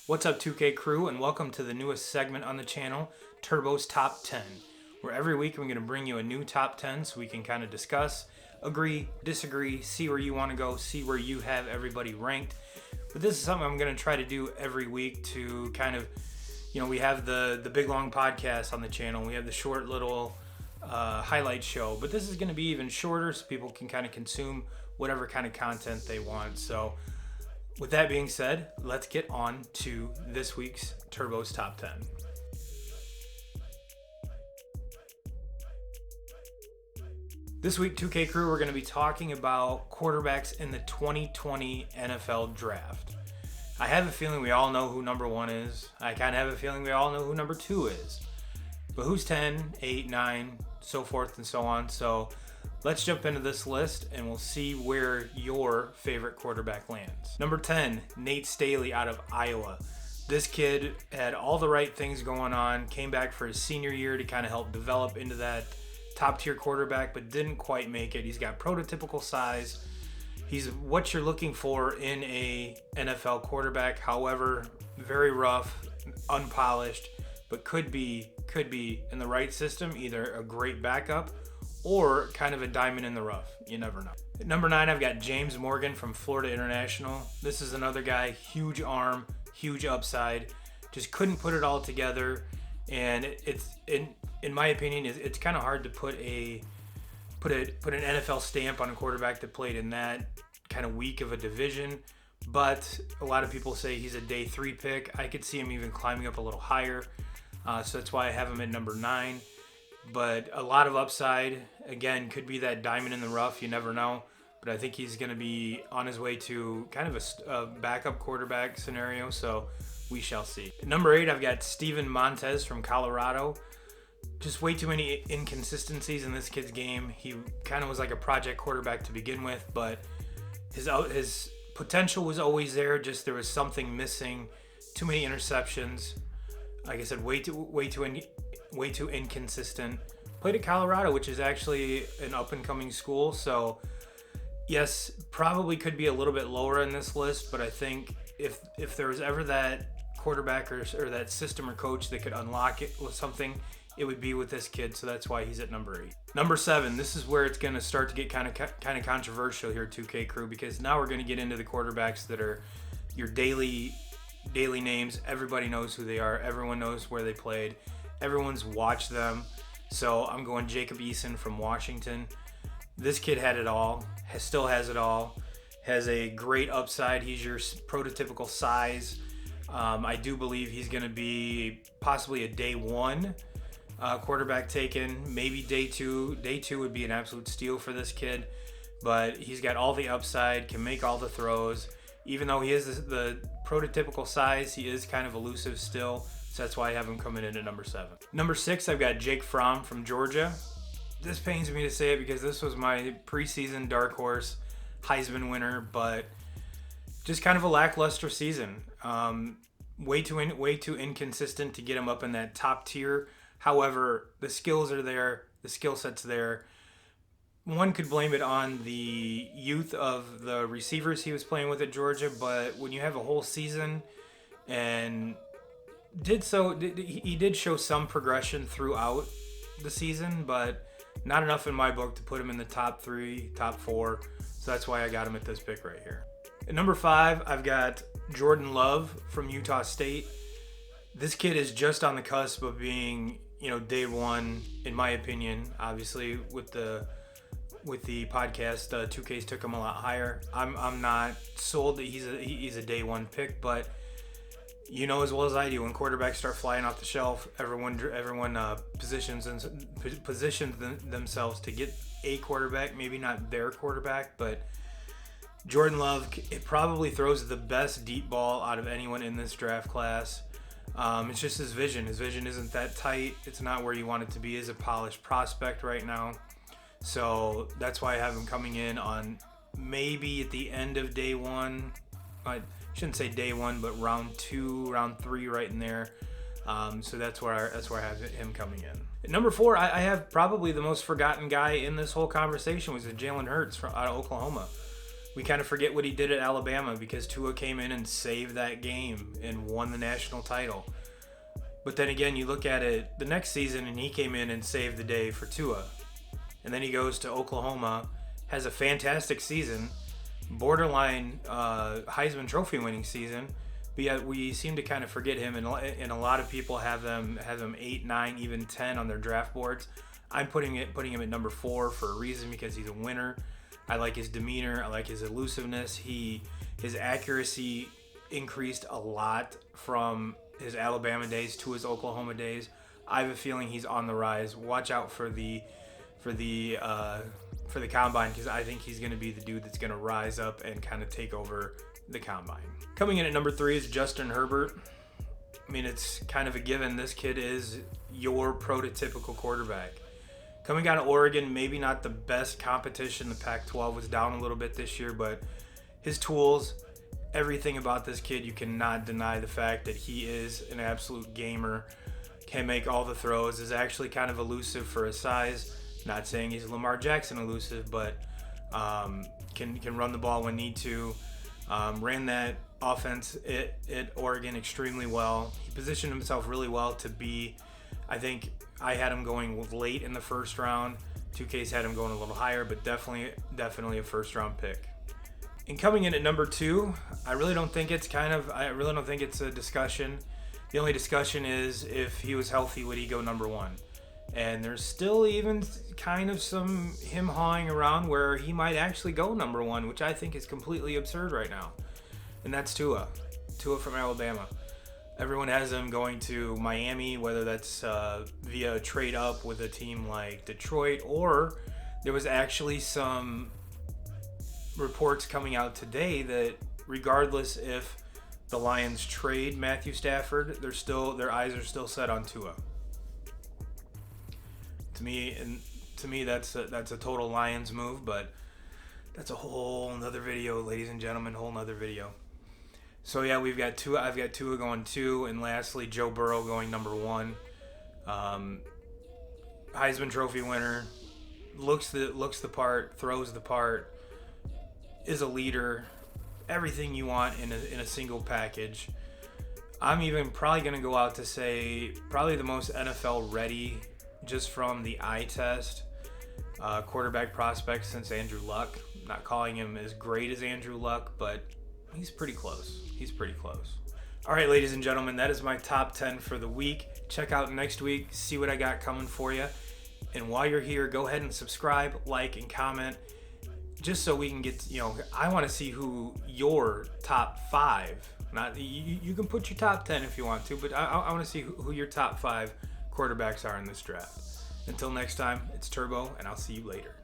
What's up, 2K crew, and welcome to the newest segment on the channel, Turbo's Top 10, where every week I'm going to bring you a new top 10 so we can kind of discuss, agree, disagree, see where you want to go, see where you have everybody ranked. But this is something I'm going to try to do every week to kind of, we have the big long podcast on the channel, we have the short little highlight show, but this is going to be even shorter so people can kind of consume whatever kind of content they want. So with that being said, let's get on to this week's Turbo's Top 10. This week, 2K crew, we're going to be talking about quarterbacks in the 2020 NFL Draft. I have a feeling we all know who number 1 is. I kind of have a feeling we all know who number 2 is. But who's 10, 8, 9, so forth and so on. So let's jump into this list and we'll see where your favorite quarterback lands. Number 10, Nate Staley out of Iowa. This kid had all the right things going on, came back for his senior year to kind of help develop into that top tier quarterback, but didn't quite make it. He's got prototypical size. He's what you're looking for in a NFL quarterback. However, very rough, unpolished, but could be in the right system, either a great backup or kind of a diamond in the rough. You never know. At number 9, I've got James Morgan from Florida International. This is another guy, huge arm, huge upside, just couldn't put it all together. And it's in my opinion, it's kind of hard to put an NFL stamp on a quarterback that played in that kind of weak of a division. But a lot of people say he's a day 3 pick. I could see him even climbing up a little higher. So that's why I have him at number 9. But a lot of upside. Again, could be that diamond in the rough. You never know. But I think he's going to be on his way to kind of a backup quarterback scenario. So we shall see. At number 8, I've got Steven Montez from Colorado. Just way too many inconsistencies in this kid's game. He kind of was like a project quarterback to begin with, but his potential was always there. Just there was something missing. Too many interceptions. Like I said, way too inconsistent. Played at Colorado, which is actually an up-and-coming school. So, yes, probably could be a little bit lower in this list. But I think if there was ever that quarterback or that system or coach that could unlock it with something, it would be with this kid. So that's why he's at number 8. Number 7, this is where it's going to start to get kind of controversial here, 2K crew, because now we're going to get into the quarterbacks that are your daily names. Everybody knows who they are. Everyone knows where they played. Everyone's watched them. So I'm going Jacob Eason from Washington. This kid had it all. Still has it all. Has a great upside. He's your prototypical size. I do believe he's going to be possibly a day 1 quarterback taken. Maybe day 2. Day 2 would be an absolute steal for this kid. But he's got all the upside. Can make all the throws. Even though he is the prototypical size, he is kind of elusive still. So that's why I have him coming in at number 7. Number 6, I've got Jake Fromm from Georgia. This pains me to say it because this was my preseason dark horse Heisman winner, but just kind of a lackluster season. Way too inconsistent to get him up in that top tier. However, the skills are there. The skill set's there. One could blame it on the youth of the receivers he was playing with at Georgia, but when you have a whole season and he did show some progression throughout the season, but not enough in my book to put him in the top 3, top 4. So that's why I got him at this pick right here. At number 5, I've got Jordan Love from Utah State. This kid is just on the cusp of being, day 1, in my opinion. Obviously, with the podcast, 2Ks took him a lot higher. I'm not sold that he's a day 1 pick, but you know as well as I do, when quarterbacks start flying off the shelf, everyone positions themselves to get a quarterback, maybe not their quarterback, but Jordan Love, it probably throws the best deep ball out of anyone in this draft class. It's just his vision. His vision isn't that tight. It's not where you want it to be as a polished prospect right now. So that's why I have him coming in on maybe at the end of day 1. I shouldn't say day 1, but round 2, round 3, right in there. So that's where I have him coming in. At number 4, I have probably the most forgotten guy in this whole conversation was Jalen Hurts out of Oklahoma. we kind of forget what he did at Alabama because Tua came in and saved that game and won the national title. But then again, you look at it the next season and he came in and saved the day for Tua. And then he goes to Oklahoma, has a fantastic season, borderline Heisman Trophy winning season. But yet we seem to kind of forget him, and a lot of people have them 8, 9, even 10 on their draft boards. I'm putting him at number 4 for a reason, because he's a winner. I like his demeanor. I like his elusiveness. His accuracy increased a lot from his Alabama days to his Oklahoma days. I have a feeling he's on the rise. Watch out for the combine, because I think he's going to be the dude that's going to rise up and kind of take over the combine. Coming in at number 3 is Justin Herbert. I mean, it's kind of a given. This kid is your prototypical quarterback. Coming out of Oregon, maybe not the best competition. The Pac-12 was down a little bit this year, but his tools, everything about this kid, you cannot deny the fact that he is an absolute gamer, can make all the throws, is actually kind of elusive for his size. Not saying he's Lamar Jackson elusive, but can run the ball when need to. Ran that offense at Oregon extremely well. He positioned himself really well to be, I think I had him going late in the first round. 2K's had him going a little higher, but definitely a first round pick. And coming in at number 2, I really don't think it's a discussion. The only discussion is, if he was healthy, would he go number 1? And there's still even kind of some him hawing around where he might actually go number 1, which I think is completely absurd right now. And that's Tua from Alabama. Everyone has him going to Miami, whether that's via a trade up with a team like Detroit, or there was actually some reports coming out today that regardless if the Lions trade Matthew Stafford, their eyes are still set on Tua. To me, that's a total Lions move, but that's a whole nother video, ladies and gentlemen, whole nother video. So yeah, I've got Tua going 2, and lastly, Joe Burrow going number 1. Heisman Trophy winner, looks the part, throws the part, is a leader, everything you want in a single package. I'm even probably going to go out to say probably the most NFL ready, just from the eye test, quarterback prospect since Andrew Luck. Not calling him as great as Andrew Luck, but he's pretty close. All right, ladies and gentlemen, that is my top 10 for the week. Check out next week, see what I got coming for you. And while you're here, go ahead and subscribe, like, and comment, just so we can get, I want to see who your top 5, you can put your top 10 if you want to, but I want to see who your top 5 quarterbacks are in this draft. Until next time, it's Turbo, and I'll see you later.